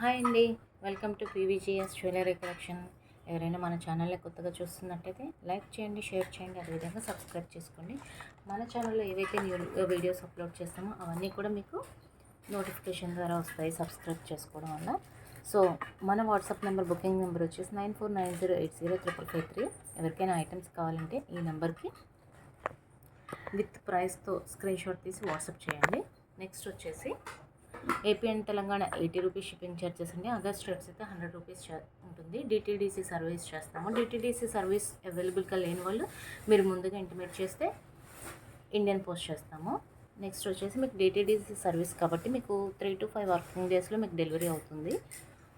Hi అండి. Welcome to PVGS jewellery collection. ఎవరైనా మన ఛానల్ని కొత్తగా చూస్తున్నట్టయితే లైక్ చేయండి, షేర్ చేయండి, అదేవిధంగా సబ్స్క్రైబ్ చేసుకోండి. మన ఛానల్లో ఏవైతే న్యూ వీడియోస్ అప్లోడ్ చేస్తామో అవన్నీ కూడా మీకు నోటిఫికేషన్ ద్వారా వస్తాయి సబ్స్క్రైబ్ చేసుకోవడం వల్ల. సో మన వాట్సాప్ నెంబర్ బుకింగ్ నెంబర్ వచ్చేసి 9490805553. ఎవరికైనా ఐటమ్స్ కావాలంటే ఈ నెంబర్కి విత్ ప్రైస్తో స్క్రీన్ షాట్ తీసి వాట్సాప్ చేయండి. నెక్స్ట్ వచ్చేసి AP and Telangana 80 rupees shipping charges అండి. అదర్ స్టేట్స్ అయితే 100 రూపీస్ ఉంటుంది. డిటీడీసీ సర్వీస్ చేస్తాము. డిటీడీసీ సర్వీస్ అవైలబుల్గా లేని వాళ్ళు మీరు ముందుగా ఇంటిమేట్ చేస్తే ఇండియన్ పోస్ట్ చేస్తాము. నెక్స్ట్ వచ్చేసి మీకు డిటీడీసీ సర్వీస్ కాబట్టి మీకు 3 to 5 వర్కింగ్ డేస్లో మీకు డెలివరీ అవుతుంది.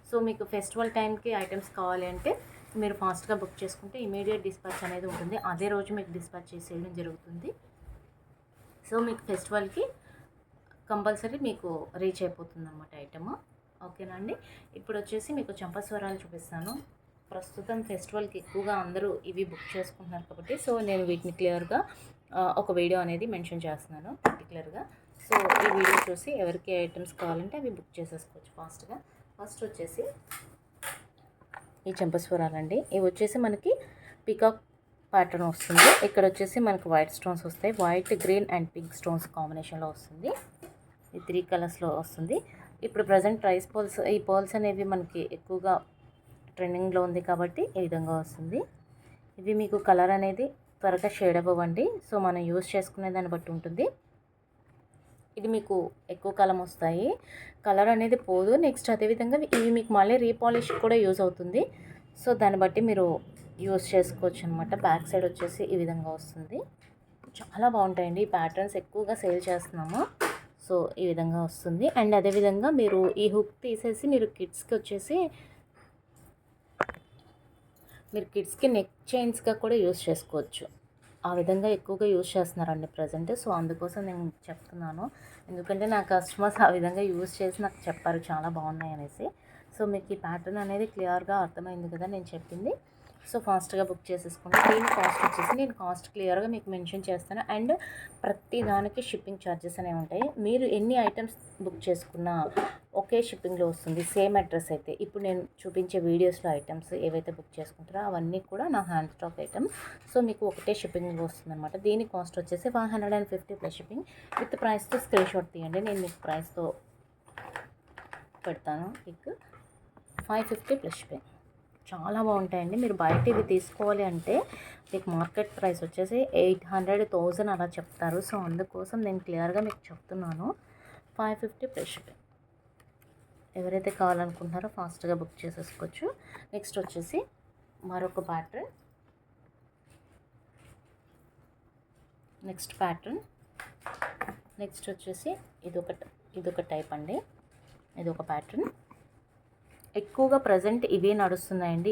సో మీకు ఫెస్టివల్ టైంకి ఐటమ్స్ కావాలి అంటే మీరు ఫాస్ట్గా బుక్ చేసుకుంటే ఇమీడియట్ డిస్పాచ్ అనేది ఉంటుంది. అదే రోజు మీకు డిస్పాచ్ చేసేయడం జరుగుతుంది. సో మీకు ఫెస్టివల్కి కంపల్సరీ మీకు రీచ్ అయిపోతుంది అన్నమాట ఐటమ్. ఓకేనా అండి. ఇప్పుడు వచ్చేసి మీకు చంపస్వరాలు చూపిస్తాను. ప్రస్తుతం ఫెస్టివల్కి ఎక్కువగా అందరూ ఇవి బుక్ చేసుకుంటున్నారు కాబట్టి సో నేను వీటిని క్లియర్గా ఒక వీడియో అనేది మెన్షన్ చేస్తున్నాను పర్టికులర్గా. సో ఈ వీడియో చూసి ఎవరికి ఐటమ్స్ కావాలంటే అవి బుక్ చేసేసుకోవచ్చు ఫాస్ట్గా. ఫస్ట్ వచ్చేసి ఈ చంపస్వరాలండి. ఇవి వచ్చేసి మనకి పికాక్ ప్యాటర్న్ వస్తుంది. ఇక్కడ వచ్చేసి మనకు వైట్ స్టోన్స్ వస్తాయి. White, green and pink stones కాంబినేషన్లో వస్తుంది. ఈ 3 కలర్స్లో వస్తుంది. ఇప్పుడు ప్రజెంట్ రైస్ పర్ల్స్, ఈ పర్ల్స్ అనేవి మనకి ఎక్కువగా ట్రెండింగ్లో ఉంది కాబట్టి ఈ విధంగా వస్తుంది. ఇవి మీకు కలర్ అనేది త్వరగా షేడ్ అవ్వండి. సో మనం యూజ్ చేసుకునే దాన్ని బట్టి ఉంటుంది. ఇది మీకు ఎక్కువ కాలం వస్తాయి, కలర్ అనేది పోదు. నెక్స్ట్ అదేవిధంగా ఇవి మీకు మళ్ళీ రీపాలిష్ కూడా యూజ్ అవుతుంది. సో దాన్ని బట్టి మీరు యూజ్ చేసుకోవచ్చు అనమాట. బ్యాక్ సైడ్ వచ్చేసి ఈ విధంగా వస్తుంది. చాలా బాగుంటాయండి. ఈ ప్యాటర్న్స్ ఎక్కువగా సేల్ చేస్తున్నాము. సో ఈ విధంగా వస్తుంది. అండ్ అదేవిధంగా మీరు ఈ హుక్ తీసేసి మీరు కిడ్స్కి నెక్ చైన్స్గా కూడా యూజ్ చేసుకోవచ్చు. ఆ విధంగా ఎక్కువగా యూజ్ చేస్తున్నారండి ప్రజెంట్. సో అందుకోసం నేను చెప్తున్నాను, ఎందుకంటే నా కస్టమర్స్ ఆ విధంగా యూజ్ చేసి నాకు చెప్పారు చాలా బాగున్నాయి అనేసి. సో మీకు ఈ ప్యాటర్న్ అనేది క్లియర్గా అర్థమైంది కదా నేను చెప్పింది. సో ఫాస్ట్గా బుక్ చేసేసుకోండి. దీని కాస్ట్ వచ్చేసి నేను కాస్ట్ క్లియర్గా మీకు మెన్షన్ చేస్తాను. అండ్ ప్రతి దానికి షిప్పింగ్ ఛార్జెస్ అనేవి ఉంటాయి. మీరు ఎన్ని ఐటమ్స్ బుక్ చేసుకున్నా ఒకే షిప్పింగ్లో వస్తుంది, సేమ్ అడ్రస్ అయితే. ఇప్పుడు నేను చూపించే వీడియోస్లో ఐటమ్స్ ఏవైతే బుక్ చేసుకుంటారో అవన్నీ కూడా నా హ్యాండ్ స్టాక్ ఐటమ్. సో మీకు ఒకటే షిప్పింగ్లో వస్తుంది అనమాట. దీని కాస్ట్ వచ్చేసి 150 ప్లస్ షిప్పింగ్. విత్ ప్రైస్తో స్క్రీన్ షాట్ తీయండి. నేను మీకు ప్రైస్తో పెడతాను. మీకు 550 ప్లస్ షిప్పింగ్. చాలా బాగుంటాయండి. మీరు బయట ఇవి తీసుకోవాలి అంటే మీకు మార్కెట్ ప్రైస్ వచ్చేసి 800,000 అలా చెప్తారు. సో అందుకోసం నేను క్లియర్గా మీకు చెప్తున్నాను 550 ప్లస్ షిప్పింగ్. ఎవరైతే కావాలనుకుంటున్నారో ఫాస్ట్గా బుక్ చేసేసుకోవచ్చు. నెక్స్ట్ వచ్చేసి మరొక ప్యాటర్న్. నెక్స్ట్ వచ్చేసి ఇదొక టైప్ అండి. ఇదొక ప్యాటర్న్. ఎక్కువగా ప్రజెంట్ ఇవే నడుస్తున్నాయండి.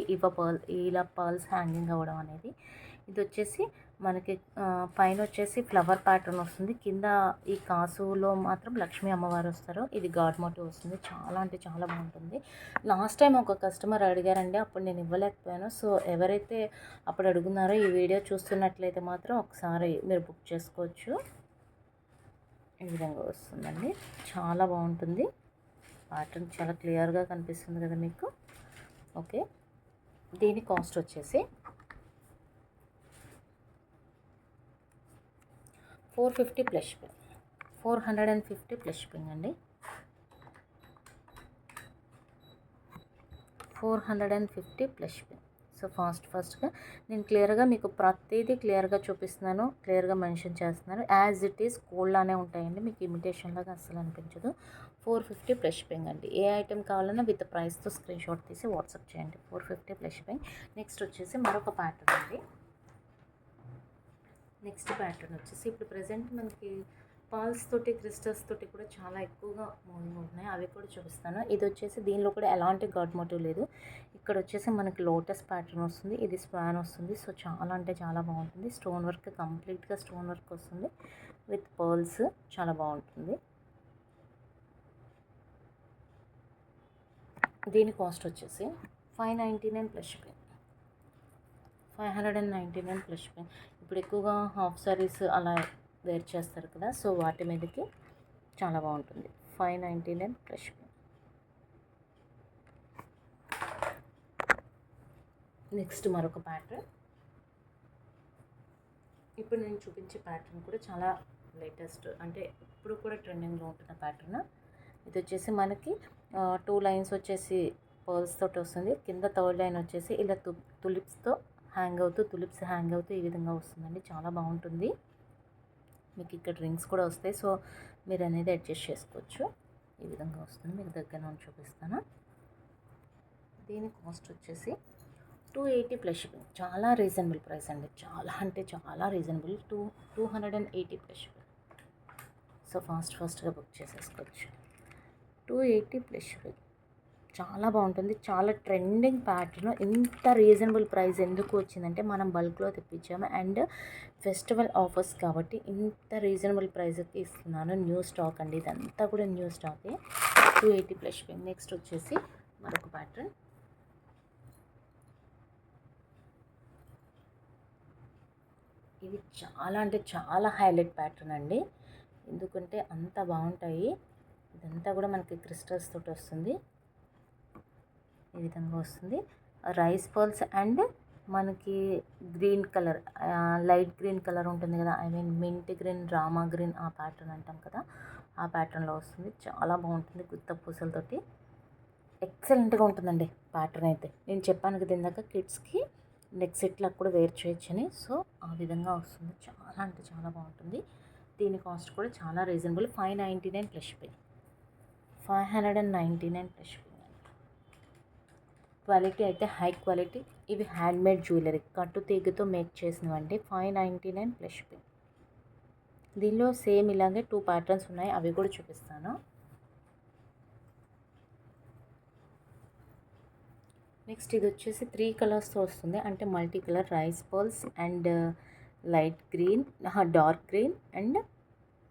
ఇలా పర్ల్స్ హ్యాంగింగ్ అవ్వడం అనేది. ఇది వచ్చేసి మనకి పైన వచ్చేసి ఫ్లవర్ ప్యాటర్న్ వస్తుంది. కింద ఈ కాసులో మాత్రం లక్ష్మీ అమ్మవారు వస్తారు. ఇది గాడ్ మోటివ్ వస్తుంది. చాలా అంటే చాలా బాగుంటుంది. లాస్ట్ టైం ఒక కస్టమర్ అడిగారండి, అప్పుడు నేను ఇవ్వలేకపోయాను. సో ఎవరైతే అప్పుడు అడుగున్నారో ఈ వీడియో చూస్తున్నట్లయితే మాత్రం ఒకసారి మీరు బుక్ చేసుకోవచ్చు. ఈ విధంగా వస్తుందండి. చాలా బాగుంటుంది. ప్యాటర్న్ చాలా క్లియర్గా కనిపిస్తుంది కదా మీకు. ఓకే, దీని కాస్ట్ వచ్చేసి 450 ప్లస్ షిప్పింగ్. 450 ప్లస్ షిప్పింగ్ అండి. 450 ప్లస్ షిప్పింగ్. సో ఫాస్ట్గా నేను క్లియర్గా మీకు ప్రతిదీ క్లియర్గా చూపిస్తున్నాను, క్లియర్గా మెన్షన్ చేస్తున్నాను. యాజ్ ఇట్ ఈస్ గోల్డ్లానే ఉంటాయండి. మీకు ఇమిటేషన్ లాగా అస్సలు అనిపించదు. 450 ప్లస్ షిప్పింగ్ అండి. ఏ ఐటెం కావాలన్నా విత్ ప్రైస్తో స్క్రీన్ షాట్ తీసి వాట్సాప్ చేయండి. 450 ప్లస్ షిప్పింగ్. నెక్స్ట్ వచ్చేసి మరొక ప్యాటర్న్ అండి. నెక్స్ట్ ప్యాటర్న్ వచ్చేసి ఇప్పుడు ప్రజెంట్ మనకి పర్ల్స్ తోటి, క్రిస్టల్స్ తోటి కూడా చాలా ఎక్కువగా మూవింగ్ ఉంటున్నాయి. అవి కూడా చూపిస్తాను. ఇది వచ్చేసి దీనిలో కూడా ఎలాంటి గాడ్ మోటివ్ లేదు. ఇక్కడ వచ్చేసి మనకి లోటస్ ప్యాటర్న్ వస్తుంది. ఇది స్వాన్ వస్తుంది. సో చాలా అంటే చాలా బాగుంటుంది. స్టోన్ వర్క్, కంప్లీట్గా స్టోన్ వర్క్ వస్తుంది విత్ పర్ల్స్. చాలా బాగుంటుంది. దీని కాస్ట్ వచ్చేసి 599 ప్లస్ షిప్పింగ్. 599 plus shipping. ఇప్పుడు ఎక్కువగా హాఫ్ సారీస్ అలా వేర్ చేస్తారు కదా, సో వాటి మీదకి చాలా బాగుంటుంది. 599 ప్లస్ షిప్పింగ్. నెక్స్ట్ మరొక ప్యాటర్న్. ఇప్పుడు నేను చూపించే ప్యాటర్న్ కూడా చాలా లేటెస్ట్, అంటే ఇప్పుడు కూడా ట్రెండింగ్లో ఉంటున్న ప్యాటర్న్. ఇది వచ్చేసి మనకి 2 లైన్స్ వచ్చేసి పర్ల్స్ తోటి వస్తుంది. కింద థర్డ్ లైన్ వచ్చేసి ఇలా తులిప్స్తో తులిప్స్ హ్యాంగ్ అవుతూ ఈ విధంగా వస్తుందండి. చాలా బాగుంటుంది. మీకు ఇక్కడ రింగ్స్ కూడా వస్తాయి, సో మీరు అనేది అడ్జస్ట్ చేసుకోవచ్చు. ఈ విధంగా వస్తుంది. మీకు దగ్గర నుంచి చూపిస్తాను. దీని కాస్ట్ వచ్చేసి 280 ప్లస్ షిప్పింగ్. చాలా రీజనబుల్ ప్రైస్ అండి, చాలా అంటే చాలా రీజనబుల్. 280 plus shipping. సో ఫాస్ట్గా బుక్ చేసేసుకోవచ్చు. 280 ప్లస్ షిప్పింగ్. చాలా బాగుంటుంది, చాలా ట్రెండింగ్ ప్యాటర్న్. ఇంత రీజనబుల్ ప్రైస్ ఎందుకు వచ్చిందంటే మనం బల్క్లో తెప్పించాము అండ్ ఫెస్టివల్ ఆఫర్స్ కాబట్టి ఇంత రీజనబుల్ ప్రైస్కి ఇస్తున్నాను. న్యూ స్టాక్ అండి, ఇదంతా కూడా న్యూ స్టాకే. 280 plus shipping. నెక్స్ట్ వచ్చేసి మరొక ప్యాటర్న్. ఇవి చాలా అంటే చాలా హైలైట్ ప్యాటర్న్ అండి, ఎందుకంటే అంత బాగుంటాయి. ఇదంతా కూడా మనకి క్రిస్టల్స్ తోటి వస్తుంది. ఈ విధంగా వస్తుంది. రైస్ పర్ల్స్ అండ్ మనకి green colour, light green colour ఉంటుంది కదా, I mean mint green, Rama green, ఆ ప్యాటర్న్ అంటాం కదా, ఆ ప్యాటర్న్లో వస్తుంది. చాలా బాగుంటుంది. గుత్త పూసలతోటి ఎక్సలెంట్గా ఉంటుందండి ప్యాటర్న్ అయితే. నేను చెప్పాను కదా ఇందాక కిడ్స్కి నెక్ సెట్లకు కూడా వేర్ చేయొచ్చని, సో ఆ విధంగా వస్తుంది. చాలా అంటే చాలా బాగుంటుంది. దీని కాస్ట్ కూడా చాలా reasonable. 599 plus shipping. 599 plus shipping. Quality అయితే హై క్వాలిటీ. ఇవి హ్యాండ్మేడ్ జ్యువెలరీ, కట్టు తీగతో మేక్ చేసినవండి. 599 plus shipping. దీనిలో సేమ్ ఇలాగే 2 ప్యాటర్న్స్ ఉన్నాయి, అవి కూడా చూపిస్తాను. నెక్స్ట్ ఇది వచ్చేసి 3 కలర్స్తో వస్తుంది, అంటే multi colour rice pearls and light green, dark green and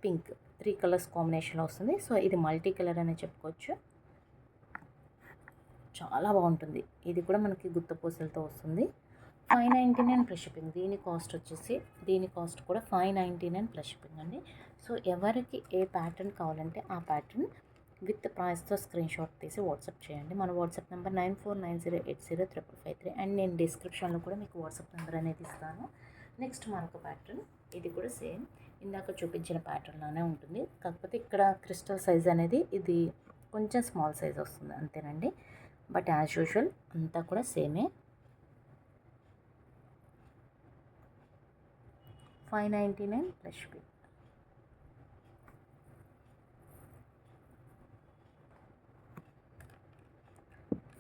pink, 3 colours కాంబినేషన్లో వస్తుంది. సో ఇది మల్టీ కలర్ అనే చెప్పుకోవచ్చు. చాలా బాగుంటుంది. ఇది కూడా మనకి గుత్త పూసలతో వస్తుంది. 599 ప్లస్ షిప్పింగ్. దీని కాస్ట్ కూడా 599 ప్లస్ షిప్పింగ్ అండి. సో ఎవరికి ఏ ప్యాటర్న్ కావాలంటే ఆ ప్యాటర్న్ విత్ ప్రైస్తో స్క్రీన్ షాట్ తీసి వాట్సాప్ చేయండి. మన వాట్సాప్ నెంబర్ 9490805553. అండ్ నేను డిస్క్రిప్షన్లో కూడా మీకు వాట్సాప్ నెంబర్ అనేది ఇస్తాను. నెక్స్ట్ మరొక ప్యాటర్న్. ఇది కూడా సేమ్ ఇందాక చూపించిన ప్యాటర్న్లోనే ఉంటుంది, కాకపోతే ఇక్కడ క్రిస్టల్ సైజ్ అనేది ఇది కొంచెం స్మాల్ సైజ్ వస్తుంది అంతేనండి. బట్ యాజ్ యూజువల్ అంతా కూడా సేమే. 599 plus shipping.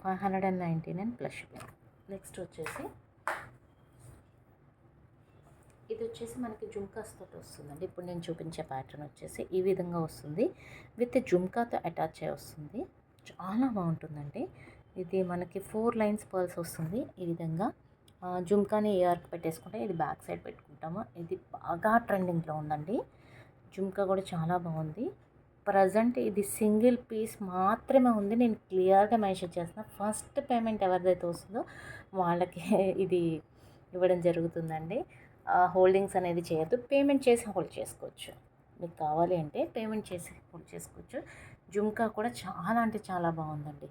$599 plus shipping. Next వచ్చేసి ఇది వచ్చేసి మనకి జుమ్కాస్ తోటి వస్తుందండి. ఇప్పుడు నేను చూపించే ప్యాటర్న్ వచ్చేసి ఈ విధంగా వస్తుంది, విత్ జుమ్కాతో అటాచ్ అయి వస్తుంది. చాలా బాగుంటుందండి. ఇది మనకి 4 లైన్స్ పర్ల్స్ వస్తుంది. ఈ విధంగా జుమ్కాని ఇయర్కి పెట్టేసుకుంటే ఇది బ్యాక్ సైడ్ పెట్టుకుంటాము. ఇది బాగా ట్రెండింగ్లో ఉందండి. జుమ్కా కూడా చాలా బాగుంది. ప్రజెంట్ ఇది సింగిల్ పీస్ మాత్రమే ఉంది. నేను క్లియర్గా మెన్షన్ చేస్తున్నా. ఫస్ట్ పేమెంట్ ఎవరిదైతే వస్తుందో వాళ్ళకి ఇది ఇవ్వడం జరుగుతుందండి. హోల్డింగ్స్ అనేది చేయొద్దు, పేమెంట్ చేసి హోల్డ్ చేసుకోవచ్చు. మీకు కావాలి అంటే పేమెంట్ చేసి హోల్డ్ చేసుకోవచ్చు. జుమ్కా కూడా చాలా అంటే చాలా బాగుందండి,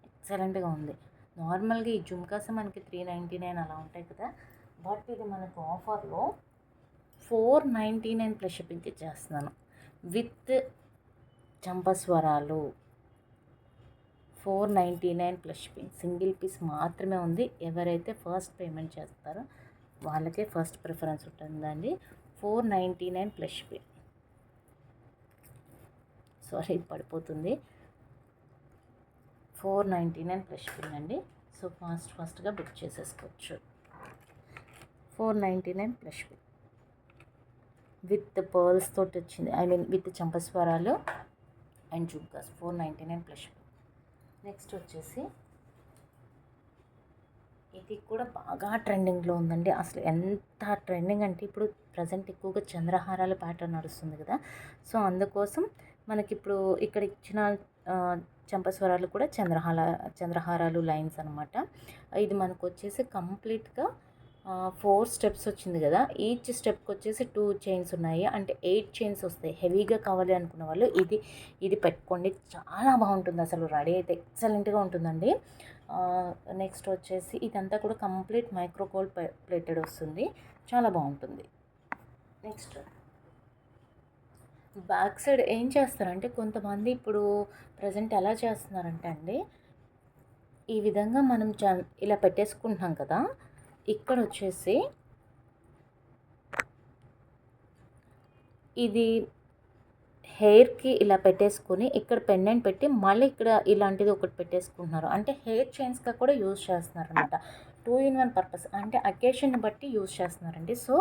ఎక్సలెంట్గా ఉంది. నార్మల్గా ఈ జుమ్కాస్ మనకి 399 అలా ఉంటాయి కదా, బట్ ఇది మనకు ఆఫర్లో 499 ప్లస్ షిప్పింగ్ ఇచ్చేస్తున్నాను విత్ చంపస్వరాలు. 499 ప్లస్ షిప్పింగ్. సింగిల్ పీస్ మాత్రమే ఉంది. ఎవరైతే ఫస్ట్ పేమెంట్ చేస్తారో వాళ్ళకే ఫస్ట్ ప్రిఫరెన్స్ ఉంటుందండి. 499 ప్లస్ షిప్పింగ్. సారీ పడిపోతుంది. 499 ప్లస్ షిప్పింగ్ అండి. సో ఫాస్ట్గా బుక్ చేసేసుకోవచ్చు. 499 ప్లస్ షిప్పింగ్ విత్ పర్ల్స్ తోటి వచ్చింది, ఐ మీన్ విత్ చంపస్వరాలు and jhumkas. 499 plus shipping. Next వచ్చేసి ఇది కూడా బాగా ట్రెండింగ్లో ఉందండి. అసలు ఎంత ట్రెండింగ్ అంటే ఇప్పుడు ప్రజెంట్ ఎక్కువగా చంద్రహారాల ప్యాటర్న్ నడుస్తుంది కదా, సో అందుకోసం మనకి ఇప్పుడు ఇక్కడ ఇచ్చిన చంపస్వరాలు కూడా చంద్రహారాలు లైన్స్ అనమాట. ఇది మనకు వచ్చేసి కంప్లీట్గా 4 స్టెప్స్ వచ్చింది కదా, ఈచ్ స్టెప్కి వచ్చేసి 2 చైన్స్ ఉన్నాయి, అంటే 8 చైన్స్ వస్తాయి. హెవీగా కావాలి అనుకున్న వాళ్ళు ఇది పెట్టుకోండి. చాలా బాగుంటుంది, అసలు రెడీ అయితే ఎక్సలెంట్గా ఉంటుందండి. నెక్స్ట్ వచ్చేసి ఇదంతా కూడా కంప్లీట్ మైక్రో గోల్డ్ ప్లేటెడ్ వస్తుంది, చాలా బాగుంటుంది. నెక్స్ట్ బ్యాక్ సైడ్ ఏం చేస్తారంటే కొంతమంది ఇప్పుడు ప్రజెంట్ ఎలా చేస్తున్నారంటే అండి, ఈ విధంగా మనం ఇలా పెట్టేసుకుంటున్నాం కదా, ఇక్కడ వచ్చేసి ఇది హెయిర్కి ఇలా పెట్టేసుకొని ఇక్కడ పెండెంట్ పెట్టి మళ్ళీ ఇక్కడ ఇలాంటిది ఒకటి పెట్టేసుకుంటున్నారు. అంటే హెయిర్ చైన్స్గా కూడా యూజ్ చేస్తున్నారు అనమాట. 2-in-1 పర్పస్, అంటే అకేషన్ని బట్టి యూజ్ చేస్తున్నారండి. సో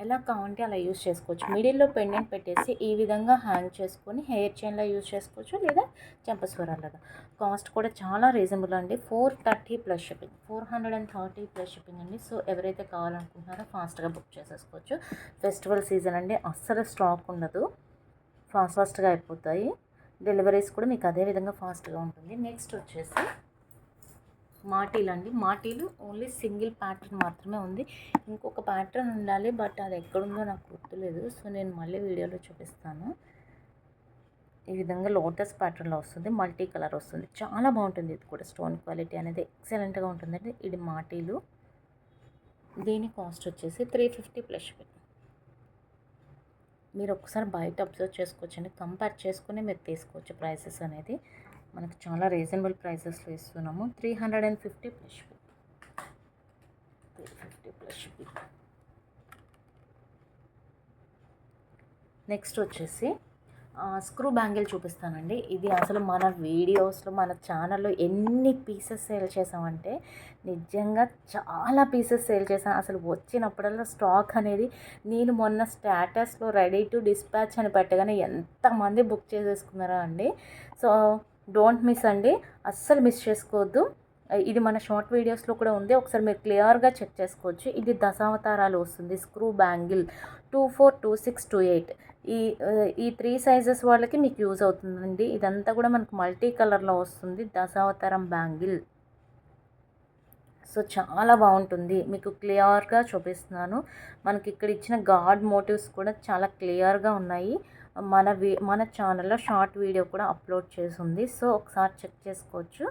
ఎలా కావాలంటే అలా యూజ్ చేసుకోవచ్చు. మిడిల్లో పెండెంట్ పెట్టేసి ఈ విధంగా హ్యాంగ్ చేసుకొని హెయిర్ చైన్లా యూజ్ చేసుకోవచ్చు, లేదా చెంపస్వరాలాగా. కాస్ట్ కూడా చాలా రీజనబుల్ అండి. 430 ప్లస్ షిప్పింగ్, 430 ప్లస్ షిప్పింగ్ అండి. సో ఎవరైతే కావాలనుకుంటున్నారో ఫాస్ట్గా బుక్ చేసేసుకోవచ్చు. ఫెస్టివల్ సీజన్ అండి, అస్సలు స్టాక్ ఉండదు, ఫాస్ట్గా అయిపోతాయి. డెలివరీస్ కూడా మీకు అదే విధంగా ఫాస్ట్గా ఉంటుంది. నెక్స్ట్ వచ్చేసి మాటీలు అండి. మాటీలు ఓన్లీ సింగిల్ ప్యాటర్న్ మాత్రమే ఉంది. ఇంకొక ప్యాటర్న్ ఉండాలి, బట్ అది ఎక్కడుందో నాకు గుర్తులేదు. సో నేను మళ్ళీ వీడియోలో చూపిస్తాను. ఈ విధంగా లోటస్ ప్యాటర్న్లో వస్తుంది, మల్టీ కలర్ వస్తుంది, చాలా బాగుంటుంది. ఇది కూడా స్టోన్ క్వాలిటీ అనేది ఎక్సలెంట్గా ఉంటుందండి. ఇది మాటీలు. దీని కాస్ట్ వచ్చేసి 350 ప్లస్ షిప్పింగ్. మీరు ఒకసారి బయట అబ్జర్వ్ చేసుకోవచ్చండి, కంపేర్ చేసుకుని మీరు తీసుకోవచ్చు. ప్రైసెస్ అనేది మనకు చాలా రీజనబుల్ ప్రైసెస్లో ఇస్తున్నాము. 350 plus shipping, 350 plus shipping. Next వచ్చేసి స్క్రూ బ్యాంగిల్ చూపిస్తానండి. ఇది అసలు మన వీడియోస్లో మన ఛానల్లో ఎన్ని పీసెస్ సేల్ చేసామంటే నిజంగా చాలా పీసెస్ సేల్ చేసాం. అసలు వచ్చినప్పుడల్లా స్టాక్ అనేది, నేను మొన్న స్టేటస్లో రెడీ టు డిస్పాచ్ అని పెట్టగానే ఎంతమంది బుక్ చేసేసుకున్నారా అండి. సో డోంట్ మిస్ అండి, అస్సలు మిస్ చేసుకోవద్దు. ఇది మన షార్ట్ వీడియోస్లో కూడా ఉంది, ఒకసారి మీరు క్లియర్గా చెక్ చేసుకోవచ్చు. ఇది దశావతారాలు వస్తుంది స్క్రూ బ్యాంగిల్, 24, 26, 28. ఈ 3 సైజెస్ వాళ్ళకి మీకు యూజ్ అవుతుందండి. ఇదంతా కూడా మనకు మల్టీ కలర్లో వస్తుంది, దశావతారం బ్యాంగిల్. సో చాలా బాగుంటుంది, మీకు క్లియర్గా చూపిస్తున్నాను. మనకి ఇక్కడ ఇచ్చిన గాడ్ మోటివ్స్ కూడా చాలా క్లియర్గా ఉన్నాయి. మన ఛానల్లో షార్ట్ వీడియో కూడా అప్లోడ్ చేసి ఉంది, సో ఒకసారి చెక్ చేసుకోవచ్చు.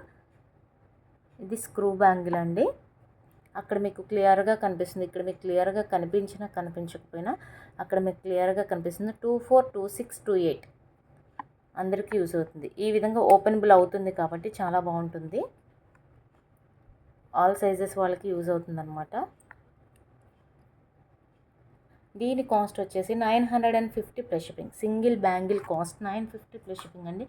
ఇది స్క్రూ బ్యాంగిల్ అండి. అక్కడ మీకు క్లియర్గా కనిపిస్తుంది, ఇక్కడ మీకు క్లియర్గా కనిపించినా కనిపించకపోయినా అక్కడ మీకు క్లియర్గా కనిపిస్తుంది. 24, 26, 28 అందరికీ యూజ్ అవుతుంది. ఈ విధంగా ఓపెనబుల్ అవుతుంది కాబట్టి చాలా బాగుంటుంది. ఆల్ సైజెస్ వాళ్ళకి యూజ్ అవుతుంది అనమాట. దీని కాస్ట్ వచ్చేసి 950 plus shipping. Single bangle cost 950 plus shipping అండి.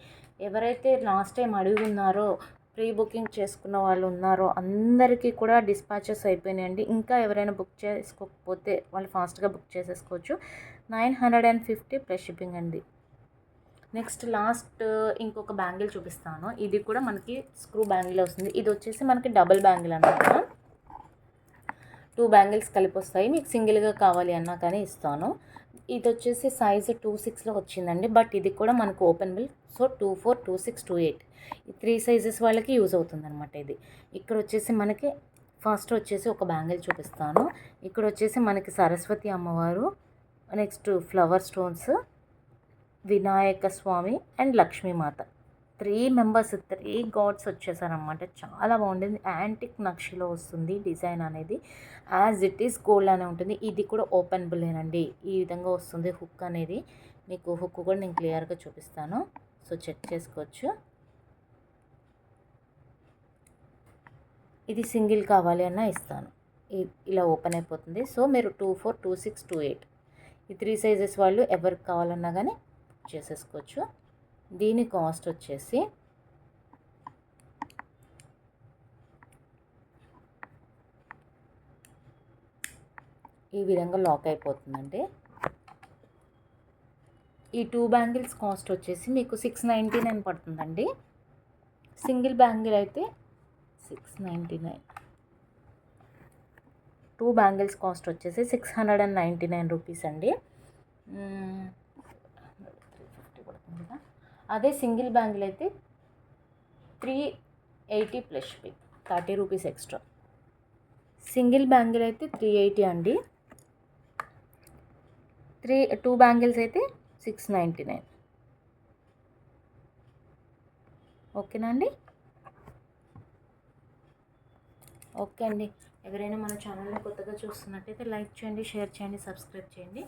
ఎవరైతే లాస్ట్ టైం అడుగున్నారో, ప్రీ బుకింగ్ చేసుకున్న వాళ్ళు ఉన్నారో అందరికీ కూడా డిస్పాచెస్ అయిపోయినాయండి. ఇంకా ఎవరైనా బుక్ చేసుకోకపోతే వాళ్ళు ఫాస్ట్గా బుక్ చేసేసుకోవచ్చు. 950 ప్లస్ షిప్పింగ్ అండి. నెక్స్ట్ లాస్ట్ ఇంకొక బ్యాంగిల్ చూపిస్తాను. ఇది కూడా మనకి స్క్రూ బ్యాంగిల్ వస్తుంది. ఇది వచ్చేసి మనకి డబుల్ బ్యాంగిల్ అన్నమాట. 2 బ్యాంగిల్స్ కలిపి వస్తాయి. మీకు సింగిల్గా కావాలి అన్నా కానీ ఇస్తాను. ఇది వచ్చేసి సైజు 26లో వచ్చిందండి, బట్ ఇది కూడా మనకు ఓపెనబుల్. సో 24, 26, 28 ఈ 3 సైజెస్ వాళ్ళకి యూజ్ అవుతుంది అనమాట. ఇది ఇక్కడ వచ్చేసి మనకి ఫస్ట్ వచ్చేసి ఒక బ్యాంగిల్ చూపిస్తాను. ఇక్కడ వచ్చేసి మనకి సరస్వతి అమ్మవారు, next flower stones, Vinayaka Swami and Lakshmimata, 3 members, 3 gods వచ్చేసారనమాట. చాలా బాగుంటుంది. యాంటిక్ నక్షిలో వస్తుంది డిజైన్ అనేది, యాజ్ ఇట్ ఈస్ గోల్డ్ అనే ఉంటుంది. ఇది కూడా ఓపెనబులేనండి. ఈ విధంగా వస్తుంది హుక్ అనేది. మీకు హుక్ కూడా నేను క్లియర్గా చూపిస్తాను, సో చెక్ చేసుకోవచ్చు. ఇది సింగిల్ కావాలి అన్నా ఇస్తాను, ఇలా ఓపెన్ అయిపోతుంది. సో మీరు 24, 26, 28 ఈ 3 సైజెస్ వాళ్ళు ఎవరికి కావాలన్నా కానీ చేసేసుకోవచ్చు. దీని కాస్ట్ వచ్చేసి ఈ విధంగా లాక్ అయిపోతుందండి. ఈ 2 బ్యాంగిల్స్ కాస్ట్ వచ్చేసి మీకు 699 పడుతుందండి. సింగిల్ బ్యాంగిల్ అయితే 699. 2 బ్యాంగిల్స్ కాస్ట్ వచ్చేసి 699 రూపీస్ అండి. 350 పడుతుంది కదా. అదే సింగిల్ బ్యాంగిల్ అయితే 380 plus shipping, 30 rupees extra. Single bangle అయితే 380 అండి. 2 బ్యాంగిల్స్ అయితే 699. ఓకేనా అండి. ఓకే అండి. ఎవరైనా మన ఛానల్ని కొత్తగా చూస్తున్నట్టయితే లైక్ చేయండి, షేర్ చేయండి, సబ్స్క్రైబ్ చేయండి.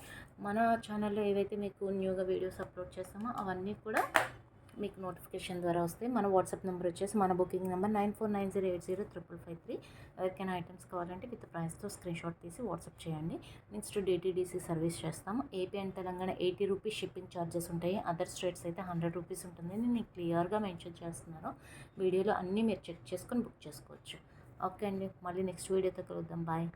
మన ఛానల్లో ఏవైతే మీకు న్యూగా వీడియోస్ అప్లోడ్ చేస్తామో అవన్నీ కూడా మీకు నోటిఫికేషన్ ద్వారా వస్తాయి. మన వాట్సాప్ నెంబర్ వచ్చేసి మన బుకింగ్ నెంబర్ 9490805553. ఎవరికైనా ఐటమ్స్ కావాలంటే విత్ ప్రైస్తో స్క్రీన్ షాట్ తీసి వాట్సాప్ చేయండి. నెక్స్ట్ డిటీడీసీ సర్వీస్ చేస్తాము. AP and Telangana 80 rupees shipping charges ఉంటాయి. అదర్ స్టేట్స్ అయితే 100 రూపీస్ ఉంటుంది. నేను క్లియర్గా మెన్షన్ చేస్తున్నాను. వీడియోలో అన్నీ మీరు చెక్ చేసుకొని బుక్ చేసుకోవచ్చు. ఓకే అండి, మళ్ళీ నెక్స్ట్ వీడియోతో కలుద్దాం. బాయ్.